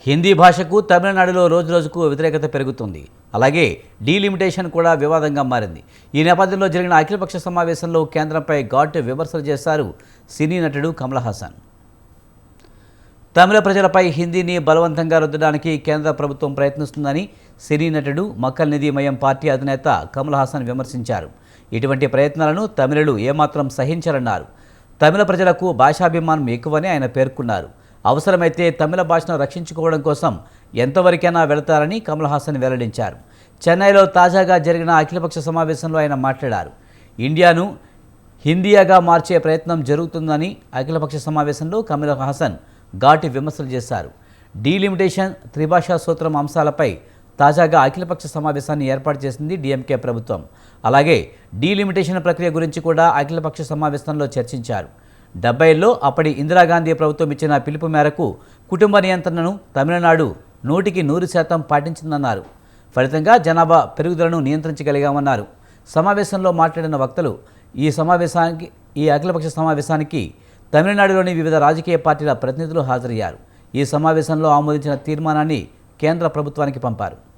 హిందీ భాషకు తమిళనాడులో రోజురోజుకు వ్యతిరేకత పెరుగుతుంది. అలాగే డీలిమిటేషన్ కూడా వివాదంగా మారింది. ఈ నేపథ్యంలో జరిగిన అఖిలపక్ష సమావేశంలో కేంద్రంపై ఘాటు విమర్శలు చేశారు సినీ నటుడు కమల్ హాసన్. తమిళ ప్రజలపై హిందీని బలవంతంగా రుద్దడానికి కేంద్ర ప్రభుత్వం ప్రయత్నిస్తుందని సినీ నటుడు మక్కల్ నిధి మయం పార్టీ అధినేత కమల్ హాసన్ విమర్శించారు. ఇటువంటి ప్రయత్నాలను తమిళులు ఏమాత్రం సహించరన్నారు. తమిళ ప్రజలకు భాషాభిమానం ఎక్కువని ఆయన పేర్కొన్నారు. అవసరమైతే తమిళ భాషను రక్షించుకోవడం కోసం ఎంతవరకైనా వెళతారని కమల్ హాసన్ వెల్లడించారు. చెన్నైలో తాజాగా జరిగిన అఖిలపక్ష సమావేశంలో ఆయన మాట్లాడారు. ఇండియాను హిందీగా మార్చే ప్రయత్నం జరుగుతుందని అఖిలపక్ష సమావేశంలో కమల్ హాసన్ ఘాటు విమర్శలు చేశారు. డీలిమిటేషన్, త్రిభాషా సూత్రం అంశాలపై తాజాగా అఖిలపక్ష సమావేశాన్ని ఏర్పాటు చేసింది డీఎంకే ప్రభుత్వం. అలాగే డీలిమిటేషన్ ప్రక్రియ గురించి కూడా అఖిలపక్ష సమావేశంలో చర్చించారు. 70లో అప్పటి ఇందిరాగాంధీ ప్రభుత్వం ఇచ్చిన పిలుపు మేరకు కుటుంబ నియంత్రణను తమిళనాడు 100% పాటించిందన్నారు. ఫలితంగా జనాభా పెరుగుదలను నియంత్రించగలిగామన్నారు. సమావేశంలో మాట్లాడిన వక్తలు ఈ అఖిలపక్ష సమావేశానికి తమిళనాడులోని వివిధ రాజకీయ పార్టీల ప్రతినిధులు హాజరయ్యారు. ఈ సమావేశంలో ఆమోదించిన తీర్మానాన్ని కేంద్ర ప్రభుత్వానికి పంపారు.